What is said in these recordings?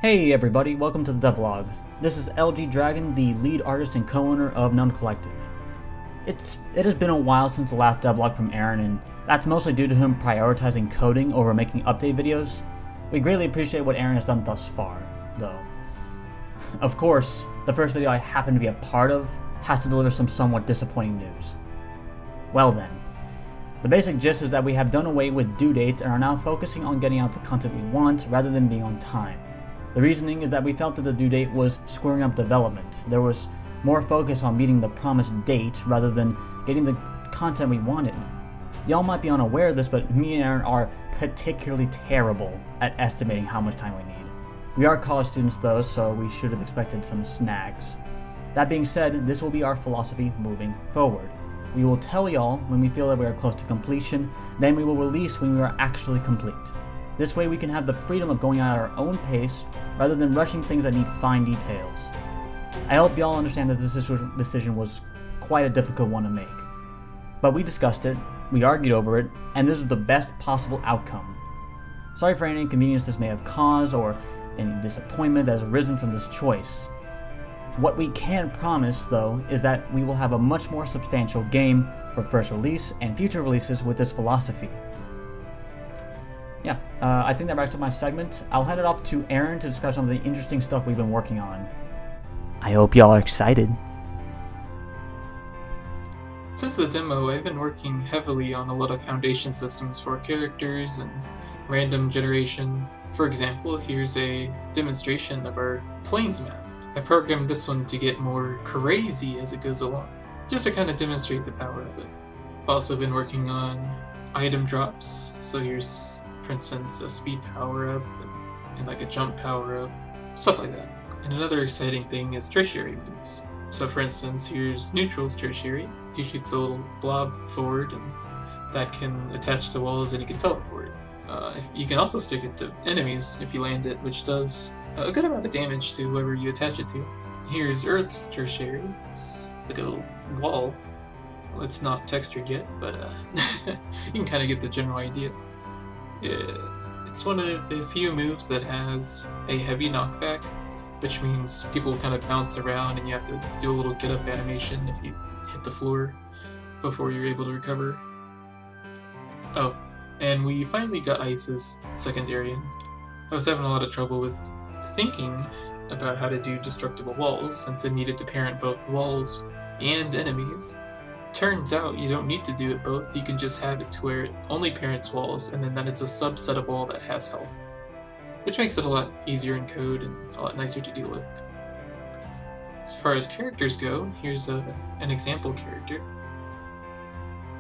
Hey everybody, welcome to the Devlog. This is LG Dragon, the lead artist and co-owner of Nona Collective. It has been a while since the last devlog from Aaron, and that's mostly due to him prioritizing coding over making update videos. We greatly appreciate what Aaron has done thus far, though. Of course, the first video I happen to be a part of has to deliver some somewhat disappointing news. Well then, the basic gist is that we have done away with due dates and are now focusing on getting out the content we want rather than being on time. The reasoning is that we felt that the due date was screwing up development. There was more focus on meeting the promised date rather than getting the content we wanted. Y'all might be unaware of this, but me and Aaron are particularly terrible at estimating how much time we need. We are college students though, so we should have expected some snags. That being said, this will be our philosophy moving forward. We will tell y'all when we feel that we are close to completion, then we will release when we are actually complete. This way we can have the freedom of going at our own pace rather than rushing things that need fine details. I hope y'all understand that this decision was quite a difficult one to make. But we discussed it, we argued over it, and this is the best possible outcome. Sorry for any inconvenience this may have caused or any disappointment that has arisen from this choice. What we can promise, though, is that we will have a much more substantial game for first release and future releases with this philosophy. Yeah, I think that wraps up my segment. I'll hand it off to Aaron to discuss some of the interesting stuff we've been working on. I hope y'all are excited. Since the demo, I've been working heavily on a lot of foundation systems for characters and random generation. For example, here's a demonstration of our plains map. I programmed this one to get more crazy as it goes along, just to kind of demonstrate the power of it. I've also been working on item drops, so here's, for instance, a speed power-up and like a jump power-up, stuff like that. And another exciting thing is tertiary moves. So for instance, here's Neutral's tertiary. He shoots a little blob forward and that can attach to walls and he can teleport. You can also stick it to enemies if you land it, which does a good amount of damage to whoever you attach it to. Here's Earth's tertiary. It's like a little wall. Well, it's not textured yet, but you can kind of get the general idea. It's one of the few moves that has a heavy knockback, which means people kind of bounce around and you have to do a little get-up animation if you hit the floor before you're able to recover. Oh, and we finally got Ice's secondary, and I was having a lot of trouble with thinking about how to do destructible walls since it needed to parent both walls and enemies. Turns out you don't need to do it both, you can just have it to where it only parents walls and then it's a subset of wall that has health, which makes it a lot easier in code and a lot nicer to deal with. As far as characters go, here's an example character.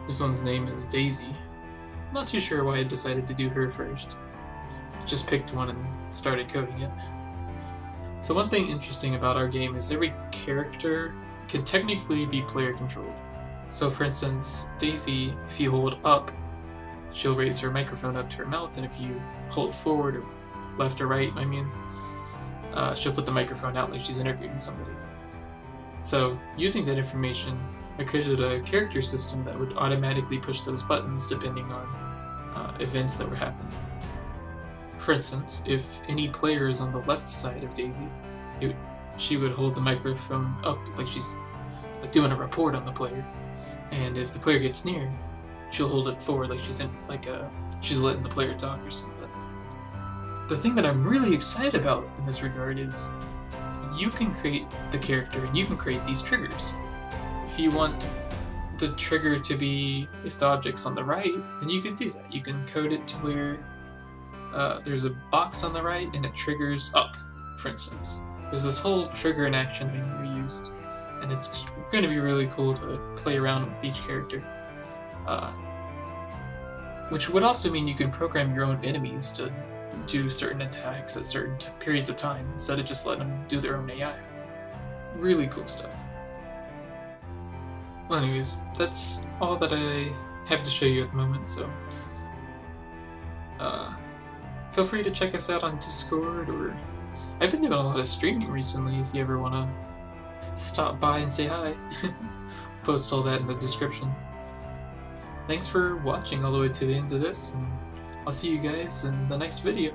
This one's name is Daisy. Not too sure why I decided to do her first. I just picked one and started coding it. So one thing interesting about our game is every character can technically be player controlled. So for instance, Daisy, if you hold up, she'll raise her microphone up to her mouth, and if you hold forward, or left or right, she'll put the microphone out like she's interviewing somebody. So using that information, I created a character system that would automatically push those buttons depending on events that were happening. For instance, if any player is on the left side of Daisy, she would hold the microphone up like she's doing a report on the player. And if the player gets near, she'll hold it forward like she's letting the player talk or something. The thing that I'm really excited about in this regard is you can create the character and you can create these triggers. If you want the trigger to be if the object's on the right, then you can do that. You can code it to where there's a box on the right and it triggers up, for instance. There's this whole trigger and action menu we used, and it's going to be really cool to play around with each character. Which would also mean you can program your own enemies to do certain attacks at certain periods of time instead of just letting them do their own AI. Really cool stuff. Well, anyways, that's all that I have to show you at the moment, so feel free to check us out on Discord, or I've been doing a lot of streaming recently if you ever want to stop by and say hi. Post all that in the description. Thanks for watching all the way to the end of this, and I'll see you guys in the next video.